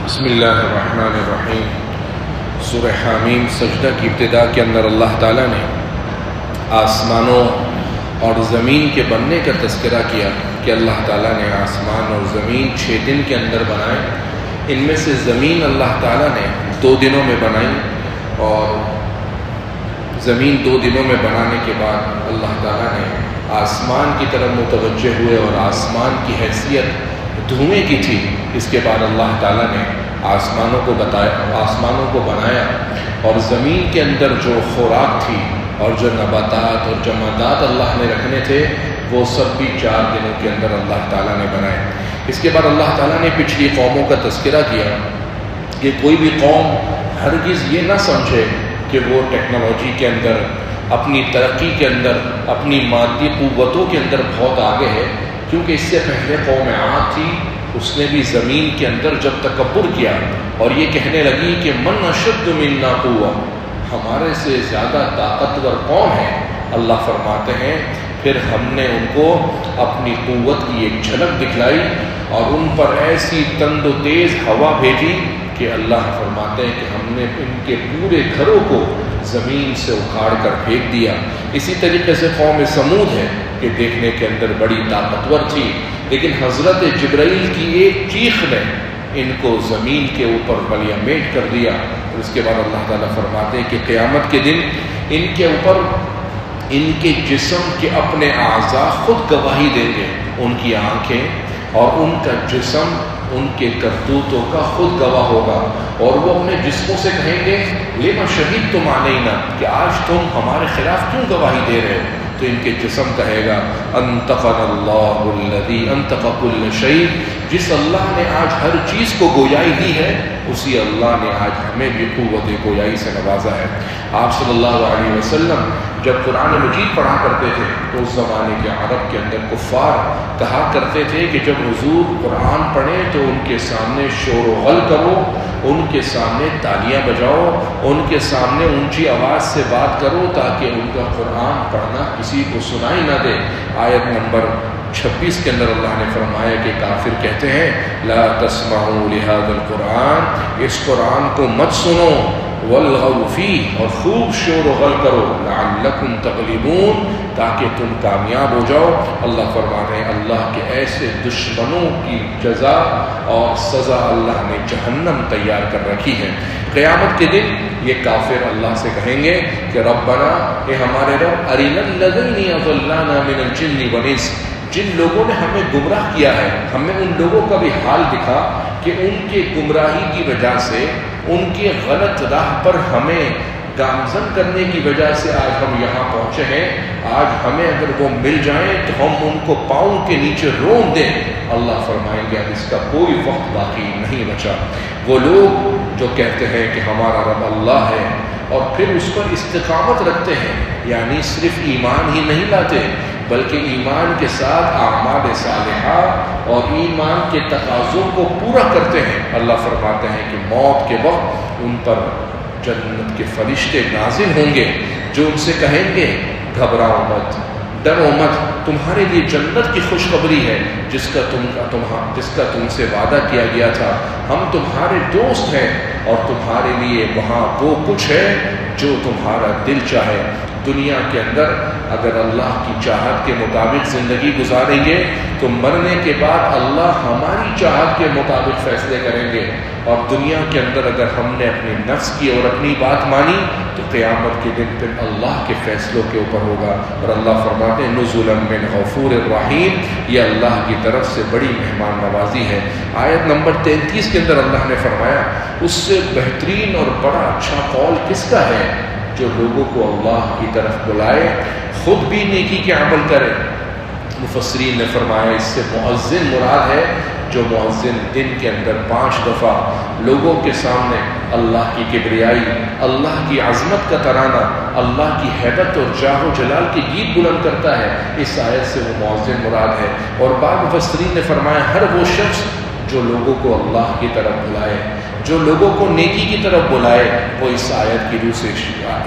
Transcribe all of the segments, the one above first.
بسم اللہ الرحمن الرحیم۔ سورہ حامیم سجدہ کی ابتدا کے اندر اللہ تعالیٰ نے آسمانوں اور زمین کے بننے کا تذکرہ کیا کہ اللہ تعالیٰ نے آسمان اور زمین 6 دن کے اندر بنائے۔ ان میں سے زمین اللہ تعالیٰ نے 2 دنوں میں بنائی، اور زمین 2 دنوں میں بنانے کے بعد اللہ تعالیٰ نے آسمان کی طرف متوجہ ہوئے، اور آسمان کی حیثیت دھوئیں کی تھی۔ اس کے بعد اللہ تعالیٰ نے آسمانوں کو بنایا، اور زمین کے اندر جو خوراک تھی اور جو نباتات اور جمادات اللہ نے رکھنے تھے وہ سب بھی 4 دنوں کے اندر اللہ تعالیٰ نے بنائے۔ اس کے بعد اللہ تعالیٰ نے پچھلی قوموں کا تذکرہ کیا کہ کوئی بھی قوم ہرگز یہ نہ سمجھے کہ وہ ٹیکنالوجی کے اندر، اپنی ترقی کے اندر، اپنی مادی قوتوں کے اندر بہت آگے ہے، کیونکہ اس سے پہلے قوم عاد تھی، اس نے بھی زمین کے اندر جب تکبر کیا اور یہ کہنے لگی کہ من اشد منا قوة، ہمارے سے زیادہ طاقتور کون ہے؟ اللہ فرماتے ہیں پھر ہم نے ان کو اپنی قوت کی ایک جھلک دکھلائی اور ان پر ایسی تند و تیز ہوا بھیجی کہ اللہ فرماتے ہیں کہ ہم نے ان کے پورے گھروں کو زمین سے اکھاڑ کر پھینک دیا۔ اسی طریقے سے قوم سمود ہے کہ دیکھنے کے اندر بڑی طاقتور تھی، لیکن حضرت جبرائیل کی ایک چیخ نے ان کو زمین کے اوپر ملیمیٹ کر دیا۔ اور اس کے بعد اللہ تعالیٰ فرماتے ہیں کہ قیامت کے دن ان کے اوپر ان کے جسم کے اپنے اعضاء خود گواہی دیں گے، ان کی آنکھیں اور ان کا جسم ان کے کرتوتوں کا خود گواہ ہوگا، اور وہ اپنے جسموں سے کہیں گے لما شہدتم علینا، کہ آج تم ہمارے خلاف کیوں گواہی دے رہے ہو؟ تو ان کے جسم کہے گا انطقنا اللہ الذی انطق کل شیء، جس اللہ نے آج ہر چیز کو گویائی دی ہے اسی اللہ نے آج ہمیں بھی قوت گویائی سے نوازا ہے۔ آپ صلی اللہ علیہ وسلم جب قرآن مجید پڑھا کرتے تھے تو اس زمانے کے عرب کے اندر کفار کہا کرتے تھے کہ جب حضور قرآن پڑھیں تو ان کے سامنے شور و غل کرو، ان کے سامنے تالیاں بجاؤ، ان کے سامنے اونچی آواز سے بات کرو تاکہ ان کا قرآن پڑھنا کسی کو سنائی نہ دے۔ آیت نمبر 26 کے اندر اللہ نے فرمایا کہ کافر کہتے ہیں لا تسمعوا لهذا القرآن، اس قرآن کو مت سنو، والغوا فیہ، اور خوب شور و غل کرو، لعلکم تغلبون، تاکہ تم کامیاب ہو جاؤ۔ اللہ فرماتے ہیں اللہ کے ایسے دشمنوں کی جزا اور سزا اللہ نے جہنم تیار کر رکھی ہے۔ قیامت کے دن یہ کافر اللہ سے کہیں گے کہ ربنا، اے ہمارے رب، ارنا الذین اضلانا من الجن والانس، جن لوگوں نے ہمیں گمراہ کیا ہے ہمیں ان لوگوں کا بھی حال دکھا کہ ان کے گمراہی کی وجہ سے، ان کی غلط راہ پر ہمیں گامزن کرنے کی وجہ سے آج ہم یہاں پہنچے ہیں، آج ہمیں اگر وہ مل جائیں تو ہم ان کو پاؤں کے نیچے رون دیں۔ اللہ فرمائیں گے اب اس کا کوئی وقت باقی نہیں بچا۔ وہ لوگ جو کہتے ہیں کہ ہمارا رب اللہ ہے اور پھر اس پر استقامت رکھتے ہیں، یعنی صرف ایمان ہی نہیں لاتے بلکہ ایمان کے ساتھ اعمال صالحہ اور ایمان کے تقاضوں کو پورا کرتے ہیں، اللہ فرماتے ہیں کہ موت کے وقت ان پر جنت کے فرشتے نازل ہوں گے جو ان سے کہیں گے گھبراؤ مت، ڈرو مت، تمہارے لیے جنت کی خوشخبری ہے جس کا تم سے وعدہ کیا گیا تھا، ہم تمہارے دوست ہیں اور تمہارے لیے وہاں وہ کچھ ہے جو تمہارا دل چاہے۔ دنیا کے اندر اگر اللہ کی چاہت کے مطابق زندگی گزاریں گے تو مرنے کے بعد اللہ ہماری چاہت کے مطابق فیصلے کریں گے، اور دنیا کے اندر اگر ہم نے اپنے نفس کی اور اپنی بات مانی تو قیامت کے دن پھر اللہ کے فیصلوں کے اوپر ہوگا۔ اور اللہ فرماتے ہیں نزلا من غفور الرحیم، یہ اللہ کی طرف سے بڑی مہمان نوازی ہے۔ آیت نمبر 33 کے اندر اللہ نے فرمایا اس سے بہترین اور بڑا اچھا قول کس کا ہے؟ جو لوگوں کو اللہ کی طرف بلائے، خود بھی نیکی کے عمل کرے۔ مفسرین نے فرمایا اس سے مؤذن مراد ہے، جو مؤذن دن کے اندر 5 دفعہ لوگوں کے سامنے اللہ کی کبریائی، اللہ کی عظمت کا ترانہ، اللہ کی ہیبت اور جاہ و جلال کے گیت بلند کرتا ہے، اس آیت سے وہ مؤذن مراد ہے۔ اور بعض مفسرین نے فرمایا ہر وہ شخص جو لوگوں کو اللہ کی طرف بلائے، جو لوگوں کو نیکی کی طرف بلائے، وہ اس آیت کی روح سے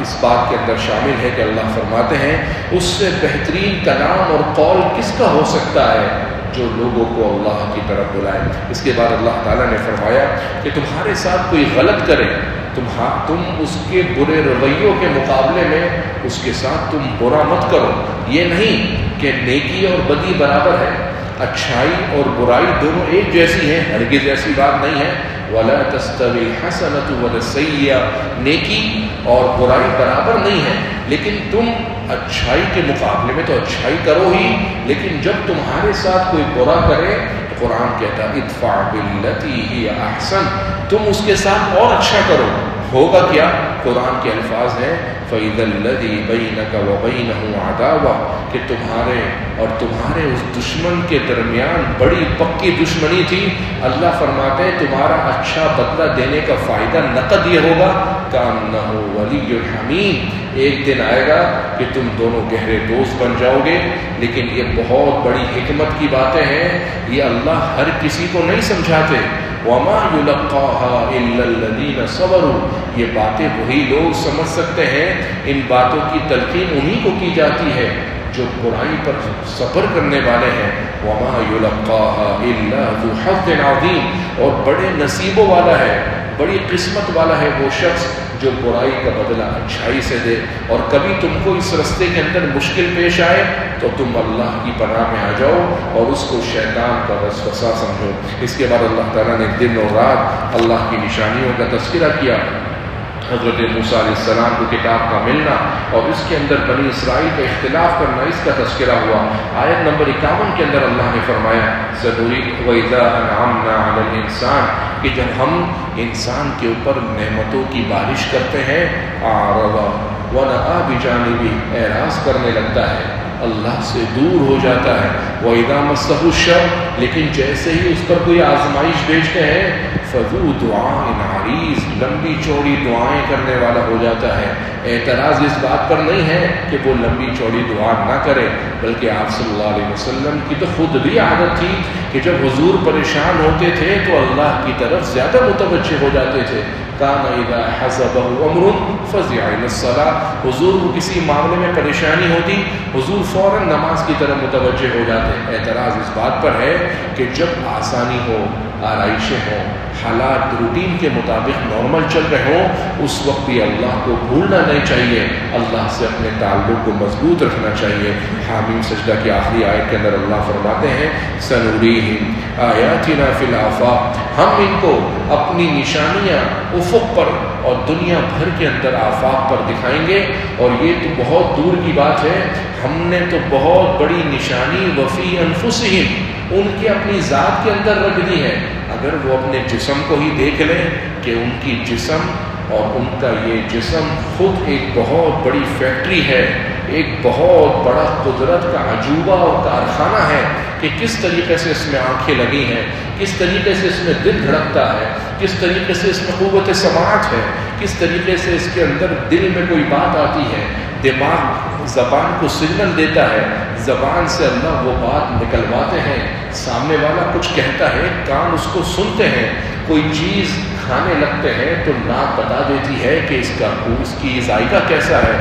اس بات کے اندر شامل ہے کہ اللہ فرماتے ہیں اس سے بہترین کلام اور قول کس کا ہو سکتا ہے جو لوگوں کو اللہ کی طرف بلائے۔ اس کے بعد اللہ تعالیٰ نے فرمایا کہ تمہارے ساتھ کوئی غلط کرے، تم اس کے برے رویوں کے مقابلے میں اس کے ساتھ تم برا مت کرو۔ یہ نہیں کہ نیکی اور بدی برابر ہے، اچھائی اور برائی دونوں ایک جیسی ہیں، ہرگز ایسی بات نہیں ہے۔ وَلَا تَسْتَوِي الْحَسَنَةُ وَلَا السَّيِّئَةُ، نیکی اور برائی برابر نہیں ہے، لیکن تم اچھائی کے مقابلے میں تو اچھائی کرو ہی، لیکن جب تمہارے ساتھ کوئی برا کرے تو قرآن کہتا ہے ادفع باللتی ہی احسن، تم اس کے ساتھ اور اچھا کرو۔ ہوگا کیا؟ قرآن کے الفاظ ہیں فَإِذَا الَّذِي بَيْنَكَ وَبَيْنَهُ عَدَاوَةٌ، کہ تمہارے اور تمہارے اس دشمن کے درمیان بڑی پکی دشمنی تھی، اللہ فرماتے ہیں تمہارا اچھا بدلہ دینے کا فائدہ نقد یہ ہوگا کأنہ ولی حمیم، ایک دن آئے گا کہ تم دونوں گہرے دوست بن جاؤ گے۔ لیکن یہ بہت بڑی حکمت کی باتیں ہیں، یہ اللہ ہر کسی کو نہیں سمجھاتے۔ وما يلقاها الا الذين صبروا، یہ باتیں وہی لوگ سمجھ سکتے ہیں، ان باتوں کی تلقین انہی کو کی جاتی ہے جو برائی پر صبر کرنے والے ہیں۔ وما يلقاها الا ذو حظ عظیم، اور بڑے نصیبوں والا ہے، بڑی قسمت والا ہے وہ شخص جو برائی کا بدلہ اچھائی سے دے۔ اور کبھی تم کو اس رستے کے اندر مشکل پیش آئے تو تم اللہ کی پناہ میں آ جاؤ اور اس کو شیطان کا وسوسہ سمجھو۔ اس کے بعد اللہ تعالیٰ نے دن اور رات اللہ کی نشانیوں کا تذکرہ کیا۔ حضرت موسیٰ علیہ السلام کو کتاب کا ملنا اور اس کے اندر بنی اسرائیل کا اختلاف کرنا، اس کا تذکرہ ہوا۔ آیت نمبر 51 کے اندر اللہ نے فرمایا سَنُرِيكُ وَإِذَا أَنْعَمْنَا عَلَى الْإِنسَانِ، کہ جب ہم انسان کے اوپر نعمتوں کی بارش کرتے ہیں أَعْرَضَ وَنَأَىٰ بِجَانِبِهِ، اعراض کرنے لگتا ہے، اللہ سے دور ہو جاتا ہے۔ وَإِذَا مَسَّهُ الشَّرُّ، لیکن جیسے ہی اس پر کوئی آزمائش بھیجتے ہیں فَذُو دُعَاءٍ عَرِيضٍ، لمبی چوڑی دعائیں کرنے والا ہو جاتا ہے۔ اعتراض اس بات پر نہیں ہے کہ وہ لمبی چوڑی دعا نہ کرے، بلکہ آپ صلی اللہ علیہ وسلم کی تو خود بھی عادت تھی کہ جب حضور پریشان ہوتے تھے تو اللہ کی طرف زیادہ متوجہ ہو جاتے تھے۔ کان اذا حسبه امر فزع الى الصلاة، حضور کو کسی معاملے میں پریشانی ہوتی حضور فوراً نماز کی طرف متوجہ ہو جاتے۔ اعتراض اس بات پر ہے کہ جب آسانی ہو، آرائشیں ہوں، حالات روٹین کے مطابق نارمل چل رہے ہوں، اس وقت بھی اللہ کو بھولنا نہیں چاہیے، اللہ سے اپنے تعلق کو مضبوط رکھنا چاہیے۔ حامیم سجدہ کی آخری آیت کے اندر اللہ فرماتے ہیں سنوریہم آیاتنا فی الآفاق، ہم ان کو اپنی نشانیاں افق پر اور دنیا بھر کے اندر آفاق پر دکھائیں گے۔ اور یہ تو بہت دور کی بات ہے، ہم نے تو بہت بڑی نشانی وفی انفسہم، ان کے اپنی ذات کے اندر رکھ دی ہے۔ اگر وہ اپنے جسم کو ہی دیکھ لیں کہ ان کی جسم اور ان کا یہ جسم خود ایک بہت بڑی فیکٹری ہے، ایک بہت بڑا قدرت کا عجوبہ اور کارخانہ ہے کہ کس طریقے سے اس میں آنکھیں لگی ہیں، کس طریقے سے اس میں دل دھڑکتا ہے، کس طریقے سے اس میں قوت سماعت ہے، کس طریقے سے اس کے اندر دل میں کوئی بات آتی ہے، دماغ زبان کو سگنل دیتا ہے، زبان سے اللہ وہ بات نکلواتے ہیں، سامنے والا کچھ کہتا ہے، کان اس کو سنتے ہیں، کوئی چیز کھانے لگتے ہیں تو ناک بتا دیتی ہے کہ اس کی ذائقہ کیسا ہے۔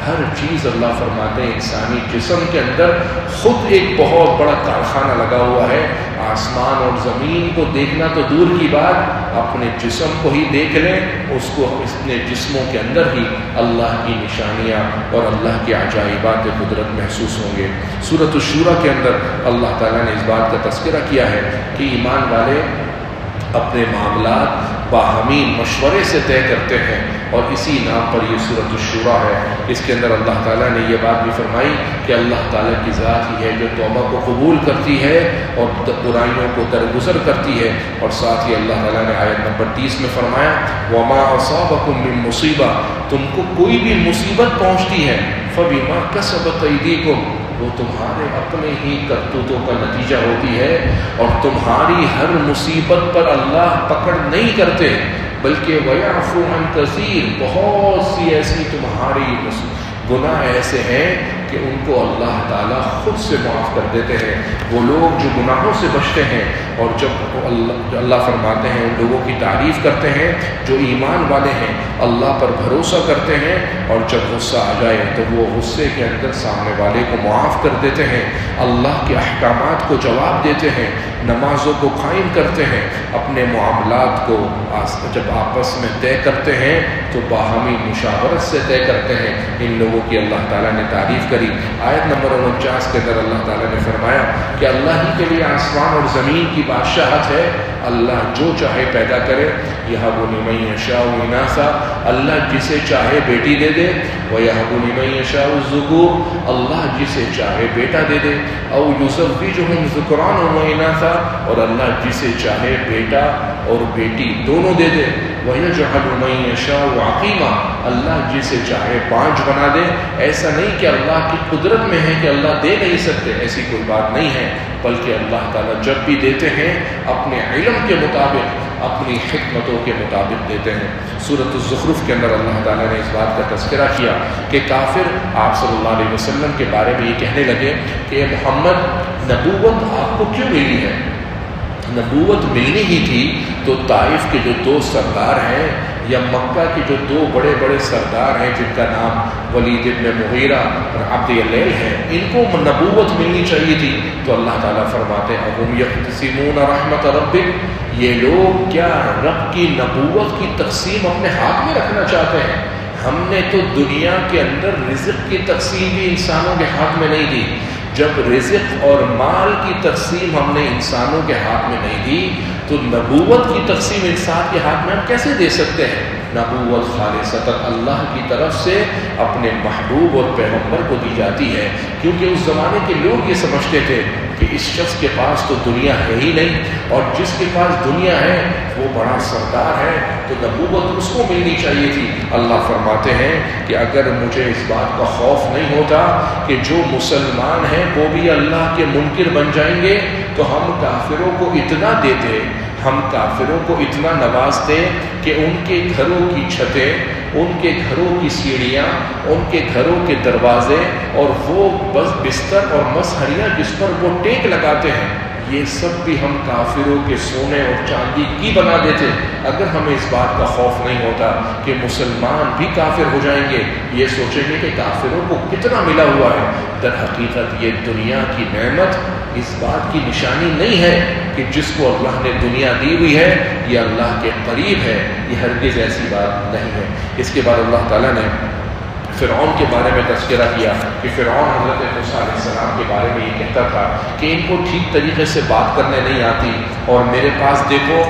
ہر چیز اللہ فرماتے ہیں انسانی جسم کے اندر خود ایک بہت بڑا کارخانہ لگا ہوا ہے۔ آسمان اور زمین کو دیکھنا تو دور کی بات، اپنے جسم کو ہی دیکھ لیں، اس کو اپنے جسموں کے اندر ہی اللہ کی نشانیاں اور اللہ کے عجائبات قدرت محسوس ہوں گے۔ سورۃ الشورى کے اندر اللہ تعالیٰ نے اس بات کا تذکرہ کیا ہے کہ ایمان والے اپنے معاملات باہمی مشورے سے طے کرتے ہیں، اور اسی نام پر یہ سورۃ الشورى ہے۔ اس کے اندر اللہ تعالیٰ نے یہ بات بھی فرمائی کہ اللہ تعالیٰ کی ذات ہی ہے جو توبہ کو قبول کرتی ہے اور برائیوں کو درگزر کرتی ہے۔ اور ساتھ ہی اللہ تعالیٰ نے آیت نمبر 30 میں فرمایا وَمَا أَصَابَكُم مِّن مُّصِیبَةٍ، تم کو کوئی بھی مصیبت پہنچتی ہے فَبِمَا كَسَبَتْ أَيْدِيكُمْ، وہ تمہارے اپنے ہی کرتوتوں کا نتیجہ ہوتی ہے، اور تمہاری ہر مصیبت پر اللہ پکڑ نہیں کرتے، بلکہ وَيَعْفُو عَن كَثِيرٍ، بہت سی ایسی تمہاری گناہ ایسے ہیں کہ ان کو اللہ تعالیٰ خود سے معاف کر دیتے ہیں۔ وہ لوگ جو گناہوں سے بچتے ہیں اور جب اللہ فرماتے ہیں ان لوگوں کی تعریف کرتے ہیں جو ایمان والے ہیں، اللہ پر بھروسہ کرتے ہیں، اور جب غصہ آ جائے تو وہ غصے کے اندر سامنے والے کو معاف کر دیتے ہیں، اللہ کے احکامات کو جواب دیتے ہیں، نمازوں کو قائم کرتے ہیں، اپنے معاملات کو جب آپس میں طے کرتے ہیں تو باہمی مشاورت سے طے کرتے ہیں۔ ان لوگوں کی اللہ تعالیٰ نے تعریف کری۔ آیت نمبر 49 کے اندر اللہ تعالیٰ نے فرمایا کہ اللہ ہی کے لیے آسمان اور زمین کی بادشاہت ہے، اللہ جو چاہے پیدا کرے، یہب لمن یشاء اناثا، اللہ جسے چاہے بیٹی دے دے، ویہب لمن یشاء الذکور، اللہ جسے چاہے بیٹا دے دے، او یزوجہم ذکرانا و اناثا، اور اللہ جسے چاہے بیٹا اور بیٹی دونوں دے دے، وَيَجْعَلُ مَن يَشَاءُ عَقِيمًا، اللہ جسے چاہے 5 بنا دے۔ ایسا نہیں کہ اللہ کی قدرت میں ہے کہ اللہ دے نہیں سکتے، ایسی کوئی بات نہیں ہے، بلکہ اللہ تعالیٰ جب بھی دیتے ہیں اپنے علم کے مطابق، اپنی حکمتوں کے مطابق دیتے ہیں۔ سورۃ الزخرف کے اندر اللہ تعالیٰ نے اس بات کا تذکرہ کیا کہ کافر آپ صلی اللہ علیہ وسلم کے بارے میں یہ کہنے لگے کہ اے محمد، نبوت آپ کو کیوں ملی ہے؟ نبوت ملنی ہی تھی تو طائف کے جو 2 سردار ہیں یا مکہ کے جو 2 بڑے بڑے سردار ہیں جن کا نام ولید ابن مغیرہ اور عبد اللیل ہے، ان کو نبوت ملنی چاہیے تھی۔ تو اللہ تعالیٰ فرماتے ہیں اَهُمْ يَقْتَسِمُونَ رَحْمَتَ رَبِّكَ، یہ لوگ کیا رب کی نبوت کی تقسیم اپنے ہاتھ میں رکھنا چاہتے ہیں؟ ہم نے تو دنیا کے اندر رزق کی تقسیم بھی انسانوں کے ہاتھ میں نہیں دی۔ جب رزق اور مال کی تقسیم ہم نے انسانوں کے ہاتھ میں نہیں دی تو نبوت کی تقسیم انسان کے ہاتھ میں ہم کیسے دے سکتے ہیں؟ نبوت خالصتاً اللہ کی طرف سے اپنے محبوب اور پیغمبر کو دی جاتی ہے، کیونکہ اس زمانے کے لوگ یہ سمجھتے تھے کہ اس شخص کے پاس تو دنیا ہے ہی نہیں، اور جس کے پاس دنیا ہے وہ بڑا سردار ہے، تو نبوت اس کو ملنی چاہیے تھی۔ اللہ فرماتے ہیں کہ اگر مجھے اس بات کا خوف نہیں ہوتا کہ جو مسلمان ہیں وہ بھی اللہ کے منکر بن جائیں گے تو ہم کافروں کو اتنا دیتے، ہم کافروں کو اتنا نوازتے کہ ان کے گھروں کی چھتیں، ان کے گھروں کی سیڑھیاں، ان کے گھروں کے دروازے اور وہ بس بستر اور مسہریاں جس پر وہ ٹیک لگاتے ہیں، یہ سب بھی ہم کافروں کے سونے اور چاندی کی بنا دیتے اگر ہمیں اس بات کا خوف نہیں ہوتا کہ مسلمان بھی کافر ہو جائیں گے، یہ سوچیں گے کہ کافروں کو کتنا ملا ہوا ہے۔ در حقیقت یہ دنیا کی نعمت اس بات کی نشانی نہیں ہے کہ جس کو اللہ نے دنیا دی ہوئی ہے یہ اللہ کے قریب ہے، یہ ہرگز ایسی بات نہیں ہے۔ اس کے بعد اللہ تعالیٰ نے فرعون کے بارے میں تذکرہ کیا کہ فرعون حضرت موسیٰ علیہ السلام کے بارے میں یہ کہتا تھا کہ ان کو ٹھیک طریقے سے بات کرنے نہیں آتی، اور میرے پاس دیکھو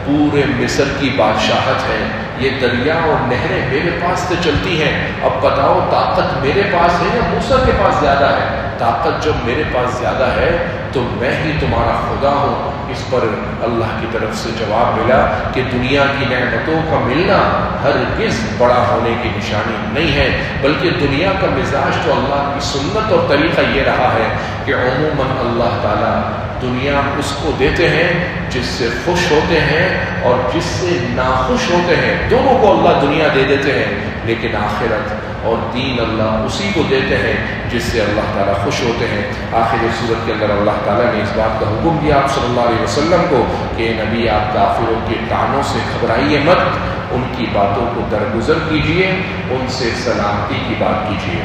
پورے مصر کی بادشاہت ہے، یہ دریا اور نہریں میرے پاس سے چلتی ہیں، اب بتاؤ طاقت میرے پاس ہے یا موسیٰ کے پاس زیادہ ہے؟ طاقت جب میرے پاس زیادہ ہے تو میں ہی تمہارا خدا ہوں۔ اس پر اللہ کی طرف سے جواب ملا کہ دنیا کی نعمتوں کا ملنا ہرگز بڑا ہونے کی نشانی نہیں ہے، بلکہ دنیا کا مزاج تو اللہ کی سنت اور طریقہ یہ رہا ہے کہ عموماً اللہ تعالیٰ دنیا اس کو دیتے ہیں جس سے خوش ہوتے ہیں اور جس سے ناخوش ہوتے ہیں، دونوں کو اللہ دنیا دے دیتے ہیں، لیکن آخرت اور دین اللہ اسی کو دیتے ہیں جس سے اللہ تعالیٰ خوش ہوتے ہیں۔ آخر صورت کے اندر اللہ تعالیٰ نے اس بات کا حکم دیا آپ صلی اللہ علیہ وسلم کو کہ نبی آپ کافروں کے طعنوں سے گھبرائیے مت، ان کی باتوں کو درگزر کیجئے، ان سے سلامتی کی بات کیجئے۔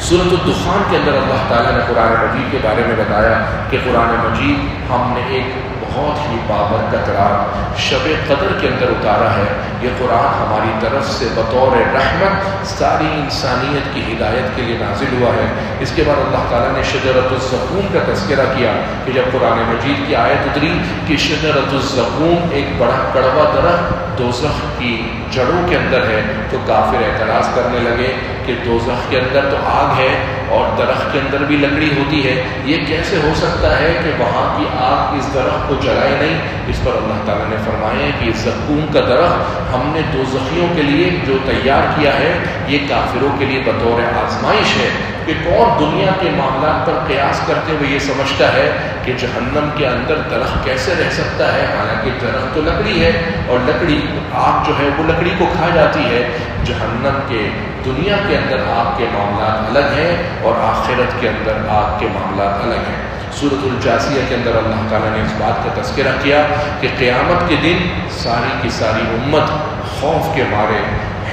سورۃ الدخان کے اندر اللہ تعالیٰ نے قرآن مجید کے بارے میں بتایا کہ قرآن مجید ہم نے ایک بہت ہی بابرکت رات شب قدر کے اندر اتارا ہے۔ یہ قرآن ہماری طرف سے بطور رحمت ساری انسانیت کی ہدایت کے لیے نازل ہوا ہے۔ اس کے بعد اللہ تعالیٰ نے شجرۃ الزقوم کا تذکرہ کیا کہ جب قرآن مجید کی آیت اتری کہ شجرۃ الزقوم ایک بڑا کڑوا درخت دوزخ کی جڑوں کے اندر ہے، تو کافر اعتراض کرنے لگے کہ دوزخ کے اندر تو آگ ہے اور درخت کے اندر بھی لکڑی ہوتی ہے، یہ کیسے ہو سکتا ہے کہ وہاں کی آگ اس درخت کو جلائے نہیں؟ اس پر اللہ تعالیٰ نے فرمایا کہ زقوم کا درخت ہم نے دوزخیوں کے لیے جو تیار کیا ہے یہ کافروں کے لیے بطور آزمائش ہے، کہ کون دنیا کے معاملات پر قیاس کرتے ہوئے یہ سمجھتا ہے کہ جہنم کے اندر درخت کیسے رہ سکتا ہے، حالانکہ درخت تو لکڑی ہے اور لکڑی آگ جو ہے وہ لکڑی کو کھا جاتی ہے۔ جہنم کے دنیا کے اندر آگ کے معاملات الگ ہیں اور آخرت کے اندر آگ کے معاملات الگ ہیں۔ سورۃ الجاثیہ کے اندر اللہ تعالیٰ نے اس بات کا تذکرہ کیا کہ قیامت کے دن ساری کی ساری امت خوف کے مارے،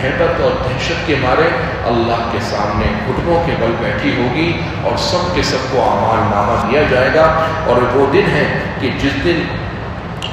ہیبت اور دہشت کے مارے اللہ کے سامنے گھٹنوں کے بل بیٹھی ہوگی اور سب کے سب کو اعمال نامہ دیا جائے گا۔ اور وہ دن ہے کہ جس دن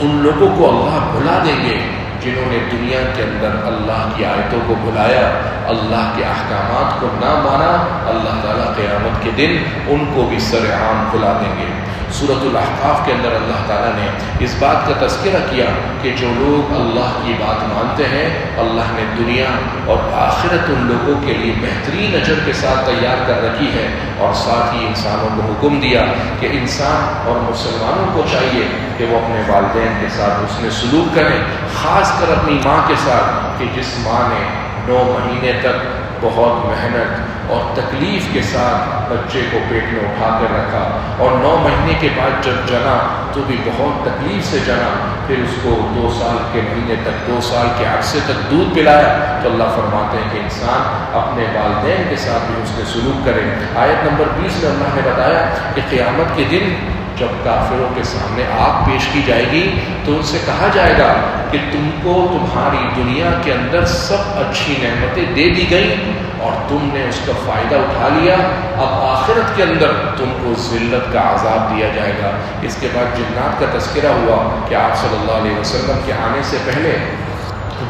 ان لوگوں کو اللہ بھلا دیں گے جنہوں نے دنیا کے اندر اللہ کی آیتوں کو بھلایا، اللہ کے احکامات کو نہ مانا، اللہ تعالیٰ قیامت کے دن ان کو بھی سر عام بھلا دیں گے۔ سورۃ الاحقاف کے اندر اللہ تعالیٰ نے اس بات کا تذکرہ کیا کہ جو لوگ اللہ کی بات مانتے ہیں اللہ نے دنیا اور آخرت ان لوگوں کے لیے بہترین اجر کے ساتھ تیار کر رکھی ہے، اور ساتھ ہی انسانوں کو حکم دیا کہ انسان اور مسلمانوں کو چاہیے کہ وہ اپنے والدین کے ساتھ حسن سلوک کریں، خاص کر اپنی ماں کے ساتھ کہ جس ماں نے 9 مہینے تک بہت محنت اور تکلیف کے ساتھ بچے کو پیٹ میں اٹھا کر رکھا اور 9 مہینے کے بعد جب جنا تو بھی بہت تکلیف سے جنا، پھر اس کو 2 سال کے مہینے تک 2 سال کے عرصے تک دودھ پلایا، تو اللہ فرماتے ہیں کہ انسان اپنے والدین کے ساتھ بھی اس نے سلوک کرے۔ آیت نمبر 20 میں اللہ نے بتایا کہ قیامت کے دن جب کافروں کے سامنے آگ پیش کی جائے گی تو ان سے کہا جائے گا کہ تم کو تمہاری دنیا کے اندر سب اچھی نعمتیں دے دی گئیں اور تم نے اس کا فائدہ اٹھا لیا، اب آخرت کے اندر تم کو ذلت کا عذاب دیا جائے گا۔ اس کے بعد جنات کا تذکرہ ہوا کہ آپ صلی اللہ علیہ وسلم کے آنے سے پہلے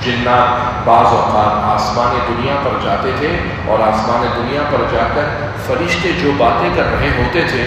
جنات بعض اوقات آسمان دنیا پر جاتے تھے اور آسمان دنیا پر جا کر فرشتے جو باتیں کر رہے ہوتے تھے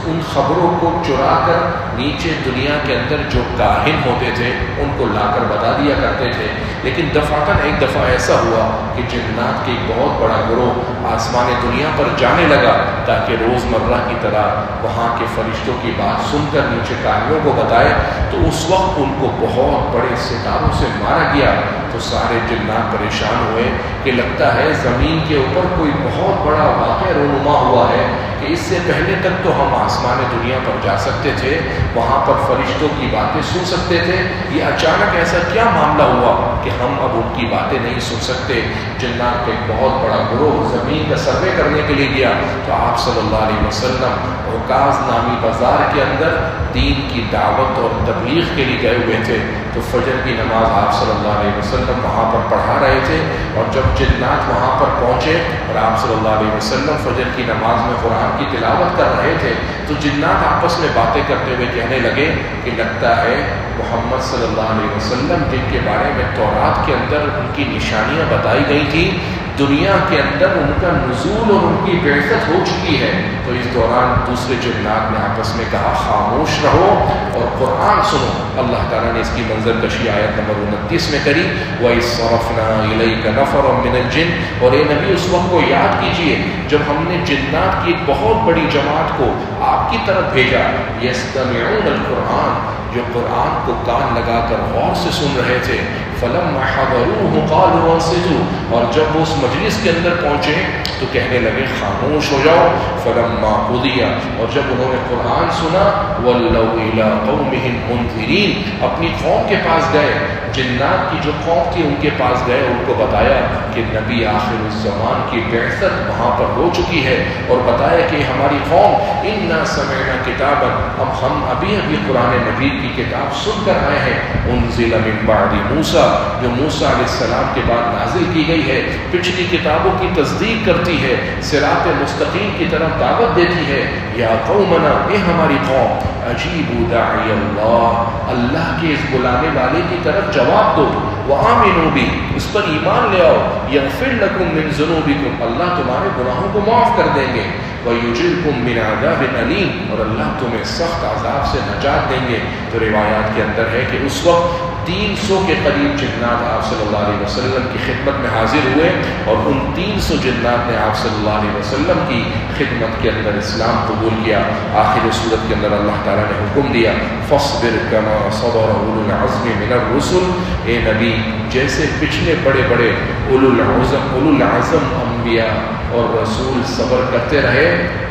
ان خبروں کو چرا کر نیچے دنیا کے اندر جو کاہن ہوتے تھے ان کو لا کر بتا دیا کرتے تھے۔ لیکن دفعتاً ایک دفعہ ایسا ہوا کہ جنات کے ایک بہت بڑا گروہ آسمان دنیا پر جانے لگا تاکہ روزمرہ کی طرح وہاں کے فرشتوں کی بات سن کر نیچے کاہنوں کو بتائے، تو اس وقت ان کو بہت بڑے ستاروں سے مارا گیا۔ تو سارے جنات پریشان ہوئے کہ لگتا ہے زمین کے اوپر کوئی بہت بڑا واقعہ رونما ہوا ہے کہ اس سے پہلے تک تو ہم آسمان دنیا پر جا سکتے تھے، وہاں پر فرشتوں کی باتیں سن سکتے تھے، یہ اچانک ایسا کیا معاملہ ہوا کہ ہم اب ان کی باتیں نہیں سن سکتے۔ جنات کا ایک بہت بڑا گروہ زمین کا سروے کرنے کے لیے گیا تو آپ صلی اللہ علیہ وسلم عکاظ نامی بازار کے اندر دین کی دعوت اور تبلیغ کے لیے گئے ہوئے تھے۔ تو فجر کی نماز آپ صلی اللہ علیہ وسلم وہاں پر پڑھا رہے تھے، اور جب جنات وہاں پر پہنچے اور آپ صلی اللہ علیہ وسلم فجر کی نماز میں قرآن کی تلاوت کر رہے تھے تو جنات آپس میں باتیں کرتے ہوئے کہنے لگے کہ لگتا ہے محمد صلی اللہ علیہ وسلم جن کے بارے میں تورات کے اندر ان کی نشانیاں بتائی گئی تھیں، دنیا کے اندر ان کا نزول اور ان کی بعثت ہو چکی ہے۔ تو اس دوران دوسرے جنات نے آپس میں کہا خاموش رہو اور قرآن سنو۔ اللہ تعالیٰ نے اس کی منظر کشی آیت نمبر 29 میں کری، وَإِذْ صَرَفْنَا إِلَيْكَ نَفَرًا مِنَ الْجِنِّ، اور اے نبی اس وقت کو یاد کیجئے جب ہم نے جنات کی ایک بہت بڑی جماعت کو آپ کی طرف بھیجا، يَسْتَمِعُونَ الْقُرْآنَ، جو قرآن کو کان لگا کر غور سے سن رہے تھے، فَلَمَّا حَضَرُوهُ قَالُوا أَنصِتُوا، اور جب وہ اس مجلس کے اندر پہنچے تو کہنے لگے خاموش ہو جاؤ۔ فَلَمَّا قُضِيَ، اور جب انہوں نے قرآن سنا، وَلَّوْا إِلَىٰ قَوْمِهِمْ مُنذِرِينَ، اپنی قوم کے پاس گئے، جنات کی جو قوم تھی ان کے پاس گئے، ان کو بتایا کہ نبی آخر الزمان کی بعثت وہاں پر ہو چکی ہے، اور بتایا کہ ہماری قوم اِنَّا سَمِعْنَا كِتَابًا، اب ہم ابھی قرآن مجید کی کتاب سن کر آئے ہیں، انزل من بعد موسیٰ، جو موسیٰ علیہ السلام کے بعد نازل کی گئی ہے، پچھلی کتابوں کی تصدیق کرتی ہے، صراط مستقیم کی طرف دعوت دیتی ہے۔ یا قومنا، اے ہماری قوم، اجیبوا داعی اللہ، اللہ کے اس بلانے والے کی طرف جواب دو، وآمنوا بھی، اس پر ایمان لے آؤ، یغفر لکم من ذنوبکم، اللہ تمہارے گناہوں کو معاف کر دیں گے، وَيُجِرْكُم مِّنْ عَذَابٍ أَلِيمٍ، اور اللہ تمہیں سخت عذاب سے نجات دیں گے۔ تو روایات کے اندر ہے کہ اس وقت 300 کے قریب جنات آپ صلی اللہ علیہ وسلم کی خدمت میں حاضر ہوئے اور ان 300 جنات نے آپ صلی اللہ علیہ وسلم کی خدمت کے اندر اسلام قبول کیا۔ آخر صورت کے اندر اللہ تعالیٰ نے حکم دیا فاصبر کما صبر اولو العزم من الرسل، اے نبی جیسے پچھلے بڑے بڑے اولو العزم انبیاء اور رسول صبر کرتے رہے،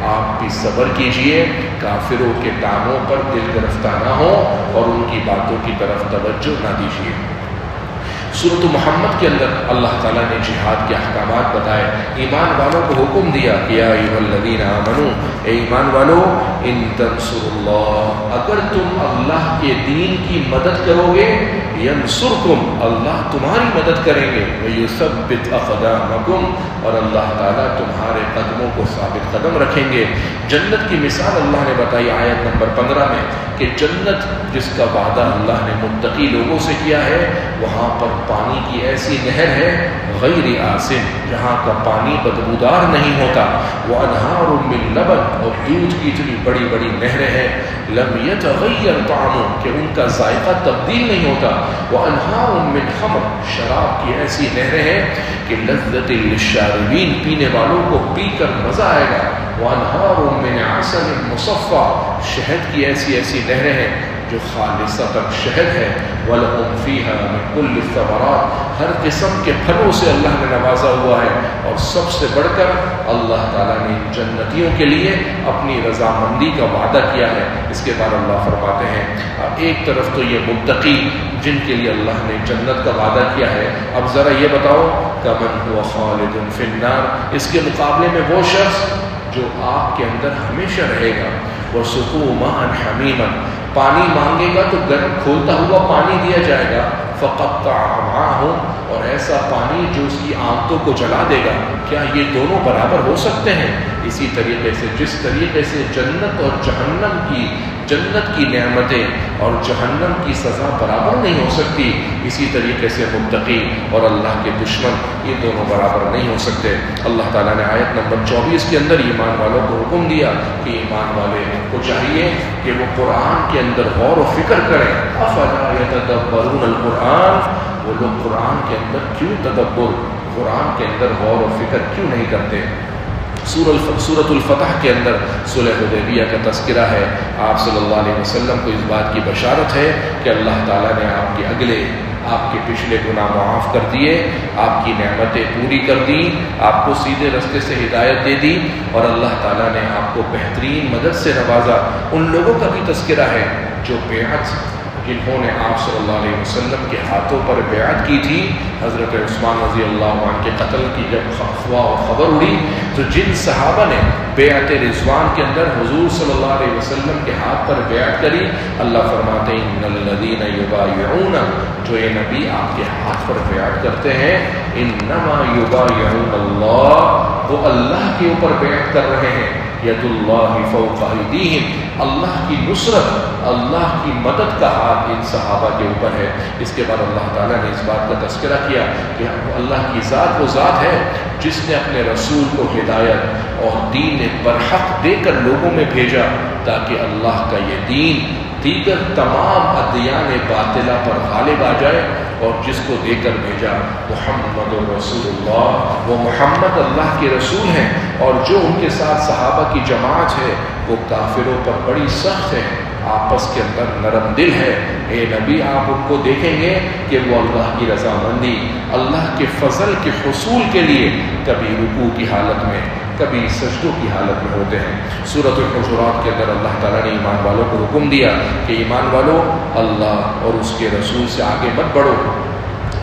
آپ بھی صبر کیجئے، کافروں کے کاموں پر دل گرفتہ نہ ہو اور ان کی باتوں کی طرف توجہ نہ دیجیے۔ سورۃ محمد کے اندر اللہ تعالیٰ نے جہاد کے احکامات بتائے، ایمان والوں کو حکم دیا کہ یا ایھا الذین آمنوا، اے ایمان والو ان تنصروا اللہ، اگر تم اللہ کے دین کی مدد کرو گے ینصرکم، اللہ تمہاری مدد کریں گے، ویثبت اقدامکم، اور اللہ تعالیٰ تمہارے قدموں کو ثابت قدم رکھیں گے۔ جنت کی مثال اللہ نے بتائی آیت نمبر 15 میں کہ جنت جس کا وعدہ اللہ نے متقی لوگوں سے کیا ہے، وہاں پر پانی کی ایسی نہر ہے غیر آسن، جہاں کا پانی بدبودار نہیں ہوتا، وانہار من لبن، اور دودھ کی اتنی بڑی بڑی نہریں ہیں، لم یتغیر طعمہ، کہ ان کا ذائقہ تبدیل نہیں ہوتا، وانہار من خمر، شراب کی ایسی نہریں ہیں کہ لذت للشاربین، پینے والوں کو پی کر مزہ آئے گا، وانہار من عسل مصفى، شہد کی ایسی ایسی نہریں ہیں جو خالصتاً شہد ہے، وَلَهُمْ فِيهَا مِنْ كُلِّ الثَّمَرَاتِ، ہر قسم کے پھلوں سے اللہ نے نوازا ہوا ہے، اور سب سے بڑھ کر اللہ تعالیٰ نے جنتیوں کے لیے اپنی رضامندی کا وعدہ کیا ہے۔ اس کے بعد اللہ فرماتے ہیں ایک طرف تو یہ متقی جن کے لیے اللہ نے جنت کا وعدہ کیا ہے، اب ذرا یہ بتاؤ کمن هو خالد فی النار، اس کے مقابلے میں وہ شخص جو آگ کے اندر ہمیشہ رہے گا، وَسُقُوا مَاءً حَمِيمًا، پانی مانگے گا تو گرم کھولتا ہوا پانی دیا جائے گا، فَقَطَّعَ أَمْعَاءَهُمْ، اور ایسا پانی جو اس کی آنتوں کو جلا دے گا۔ کیا یہ دونوں برابر ہو سکتے ہیں؟ اسی طریقے سے جس طریقے سے جنت اور جہنم کی، جنت کی نعمتیں اور جہنم کی سزا برابر نہیں ہو سکتی، اسی طریقے سے متقی اور اللہ کے دشمن یہ دونوں برابر نہیں ہو سکتے۔ اللہ تعالیٰ نے آیت نمبر 24 کے اندر ایمان والوں کو حکم دیا کہ ایمان والے کو چاہیے کہ وہ قرآن کے اندر غور و فکر کریں، افلا یتدبرون القرآن، وہ لوگ قرآن کے اندر کیوں تدبر، قرآن کے اندر غور و فکر کیوں نہیں کرتے؟ سورۃ الفتح کے اندر صلح حدیبیہ کا تذکرہ ہے، آپ صلی اللہ علیہ وسلم کو اس بات کی بشارت ہے کہ اللہ تعالیٰ نے آپ کے پچھلے گناہ معاف کر دیے، آپ کی نعمتیں پوری کر دیں، آپ کو سیدھے رستے سے ہدایت دے دی، اور اللہ تعالیٰ نے آپ کو بہترین مدد سے نوازا۔ ان لوگوں کا بھی تذکرہ ہے جو بیعت، جنہوں نے آپ صلی اللہ علیہ وسلم کے ہاتھوں پر بیعت کی تھی، حضرت عثمان رضی اللہ عنہ کے قتل کی جب افواہ اور خبر اڑی تو جن صحابہ نے بیعت رضوان کے اندر حضور صلی اللہ علیہ وسلم کے ہاتھ پر بیعت کری، اللہ فرماتے ہیں ان الذین یبایعون، جو یہ نبی آپ کے ہاتھ پر بیعت کرتے ہیں، انما یبایعون اللہ، وہ اللہ کے اوپر بیعت کر رہے ہیں، ید اللہ فوق ایدیہم، اللہ کی نصرت، اللہ کی مدد کا ہاتھ ان صحابہ کے اوپر ہے۔ اس کے بعد اللہ تعالیٰ نے اس بات کا تذکرہ کیا کہ اللہ کی ذات وہ ذات ہے جس نے اپنے رسول کو ہدایت اور دین برحق دے کر لوگوں میں بھیجا تاکہ اللہ کا یہ دین دیگر تمام ادیان باطلہ پر غالب آ جائے، اور جس کو دے کر بھیجا محمد رسول اللہ، وہ محمد اللہ کے رسول ہیں، اور جو ان کے ساتھ صحابہ کی جماعت ہے وہ کافروں پر بڑی سخت ہے، آپس کے اندر نرم دل ہے۔ اے نبی آپ ان کو دیکھیں گے کہ وہ اللہ کی رضامندی، اللہ کے فضل کے حصول کے لیے کبھی رکوع کی حالت میں، کبھی سجدوں کی حالت میں ہوتے ہیں۔ سورۃ الحجرات کے اندر اللہ تعالیٰ نے ایمان والوں کو حکم دیا کہ ایمان والوں اللہ اور اس کے رسول سے آگے مت بڑھو۔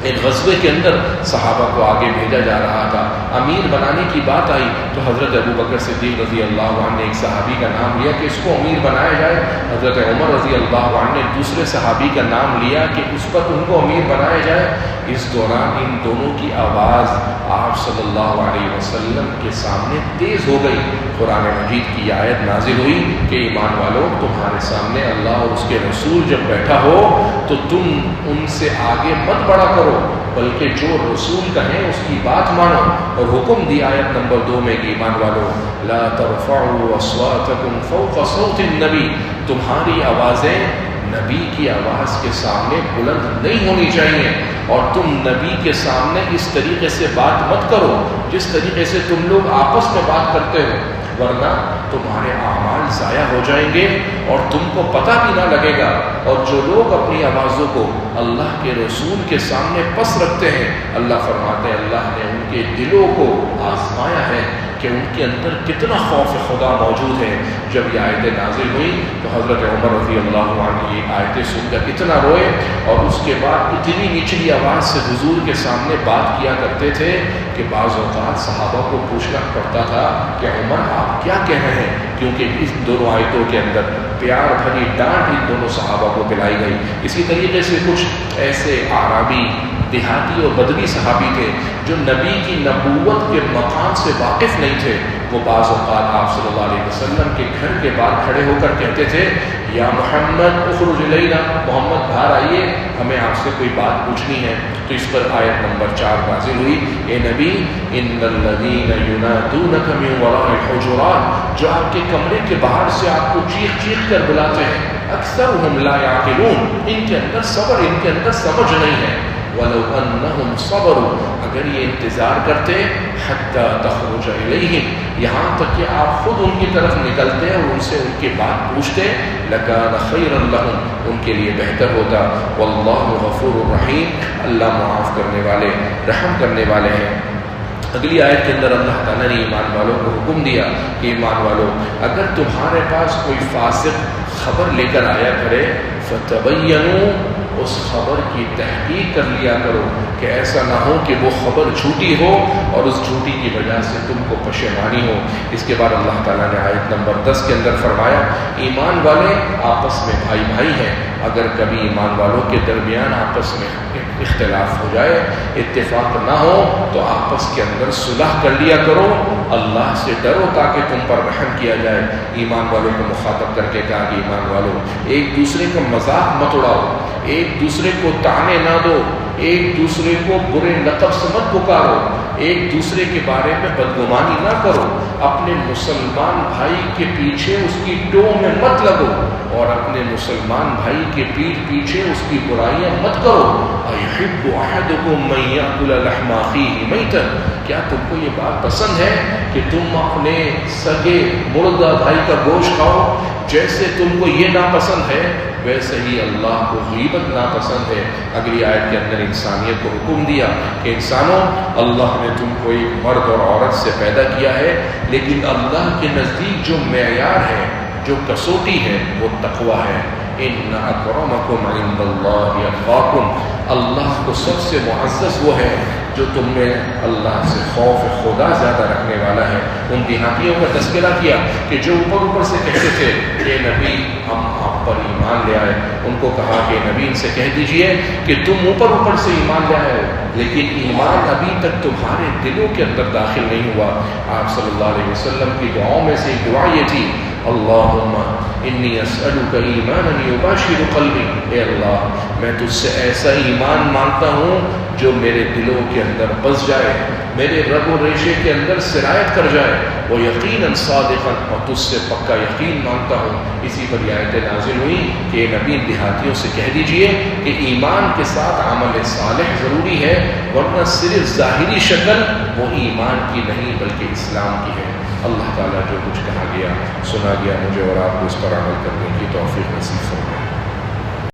ایک غزوے کے اندر صحابہ کو آگے بھیجا جا رہا تھا، امیر بنانے کی بات آئی تو حضرت ابو بکر صدیق رضی اللہ عنہ نے ایک صحابی کا نام لیا کہ اس کو امیر بنایا جائے، حضرت عمر رضی اللہ عنہ نے دوسرے صحابی کا نام لیا کہ اس پر ان کو امیر بنایا جائے۔ اس دوران ان دونوں کی آواز آپ صلی اللہ علیہ وسلم کے سامنے تیز ہو گئی، قرآن مجید کی آیت نازل ہوئی کہ ایمان والوں تمہارے سامنے اللہ اور اس کے رسول جب بیٹھا ہو تو تم ان سے آگے مت بڑھا کرو، بلکہ جو رسول کہیں اس کی بات مانو، اور حکم دی آیت نمبر 2 میں کہ ایمان والوں لا ترفعوا اصواتکم فوق صوت النبی، تمہاری آوازیں نبی کی آواز کے سامنے بلند نہیں ہونی چاہیے، اور تم نبی کے سامنے اس طریقے سے بات مت کرو جس طریقے سے تم لوگ آپس میں بات کرتے ہو، ورنہ تمہارے اعمال ضائع ہو جائیں گے اور تم کو پتہ بھی نہ لگے گا۔ اور جو لوگ اپنی آوازوں کو اللہ کے رسول کے سامنے پس رکھتے ہیں، اللہ فرماتے ہیں اللہ نے ان کے دلوں کو آزمایا ہے کہ ان کے اندر کتنا خوف خدا موجود ہے۔ جب یہ آیتیں نازل ہوئی تو حضرت عمر رضی اللہ عنہ یہ آیتیں سن کر کتنا روئے، اور اس کے بعد اتنی نچلی آواز سے حضور کے سامنے بات کیا کرتے تھے کہ بعض اوقات صحابہ کو پوچھنا پڑتا تھا کہ عمر آپ کیا کہہ رہے ہیں، کیونکہ اس دونوں آیتوں کے اندر پیار بھری ڈانٹ ان دونوں صحابہ کو پلائی گئی۔ اسی طریقے سے کچھ ایسے اعرابی، دیہاتی اور بدوی صحابی تھے جو نبی کی نبوت کے مقام سے واقف نہیں تھے، وہ بعض اوقات آپ صلی اللہ علیہ وسلم کے گھر کے باہر کھڑے ہو کر کہتے تھے یا محمد اخرج الینا، محمد باہر آئیے، ہمیں آپ سے کوئی بات پوچھنی ہے۔ تو اس پر آیت نمبر 4 نازل ہوئی، اے نبی ان الذین ینادونک من وراء الحجرات، جو آپ کے کمرے کے باہر سے آپ کو چیخ چیخ کر بلاتے ہیں، اکثرهم لا یعقلون، ان کے اندر صبر، ان کے اندر سمجھ نہیں ہے۔ وَلَوْ أَنَّهُمْ صَبَرُوا، اگر یہ انتظار کرتے حَتَّى تَخْرُجَ إِلَيْهِمْ، یہاں تک کہ آپ خود ان کی طرف نکلتے اور ان سے ان کی بات پوچھتے، لَكَانَ خَيْرًا لَهُمْ، ان کے لیے بہتر ہوتا۔ وَاللَّهُ غَفُورٌ رَحِيمٌ، اللہ معاف کرنے والے، رحم کرنے والے ہیں۔ اگلی آیت کے اندر اللہ تعالیٰ نے ایمان والوں کو حکم دیا کہ ایمان والوں، اگر تمہارے پاس کوئی فاسق خبر لے کر آیا کرے، فَتَبَيَّنُوا، اس خبر کی تحقیق کر لیا کرو کہ ایسا نہ ہو کہ وہ خبر جھوٹی ہو اور اس جھوٹی کی وجہ سے تم کو پشیمانی ہو۔ اس کے بعد اللہ تعالیٰ نے آیت نمبر 10 کے اندر فرمایا ایمان والے آپس میں بھائی بھائی ہیں، اگر کبھی ایمان والوں کے درمیان آپس میں اختلاف ہو جائے، اتفاق نہ ہو، تو آپس کے اندر صلح کر لیا کرو، اللہ سے ڈرو تاکہ تم پر رحم کیا جائے۔ ایمان والوں کو مخاطب کر کے کہا کہ ایمان والوں، ایک دوسرے کا مذاق مت اڑاؤ، ایک دوسرے کو طعنے نہ دو، ایک دوسرے کو برے لقب سے مت پکارو، ایک دوسرے کے بارے میں بدگمانی نہ کرو، اپنے مسلمان بھائی کے پیچھے اس کی ٹو میں مت لگو، اور اپنے مسلمان بھائی کے پیٹھ پیچھے اس کی برائیاں مت کرو۔ اَيُحِبُّ أَحَدُكُم مَّن يَأْكُلَ لَحْمَ أَخِيهِ مَيْتًا، کیا تم کو یہ بات پسند ہے کہ تم اپنے سگے مردہ بھائی کا گوشت کھاؤ؟ جیسے تم کو یہ ناپسند ہے ویسے ہی اللہ کو غیبت ناپسند ہے۔ اگلی آیت کے اندر انسانیت کو حکم دیا کہ انسانوں، اللہ نے تم کو ایک مرد اور عورت سے پیدا کیا ہے، لیکن اللہ کے نزدیک جو معیار ہے، جو کسوٹی ہے، وہ تقویٰ ہے۔ ان اکرمکم عند اللہ اتقاکم، اللہ کو سب سے معزز وہ ہے جو تم میں اللہ سے خوف خدا زیادہ رکھنے والا ہے۔ ان دیہاتیوں کا تذکرہ کیا کہ جو اوپر سے کہتے تھے کہ نبی ہم آپ پر ایمان لے آئے، ان کو کہا کہ نبی ان سے کہہ دیجئے کہ تم اوپر سے ایمان لے آئے ہو، لیکن ایمان ابھی تک تمہارے دلوں کے اندر داخل نہیں ہوا۔ آپ صلی اللہ علیہ وسلم کی دعاؤں میں سے ایک دعا یہ تھی، اللہم انی اسألک ایمانا یباشر قلبی، اے اللہ میں تجھ سے ایسا ایمان مانگتا ہوں جو میرے دلوں کے اندر بس جائے، میرے رگ و ریشے کے اندر سرایت کر جائے، وہ یقیناً صادقا، اور تجھ سے پکا یقین مانگتا ہوں۔ اسی پر یہ آیت نازل ہوئی کہ نبی دیہاتیوں سے کہہ دیجئے کہ ایمان کے ساتھ عمل صالح ضروری ہے، ورنہ صرف ظاہری شکل وہ ایمان کی نہیں بلکہ اسلام کی ہے۔ اللہ تعالیٰ جو کچھ کہا گیا سنا گیا مجھے اور آپ کو اس پر عمل کرنے کی توفیق نصیب فرمائے۔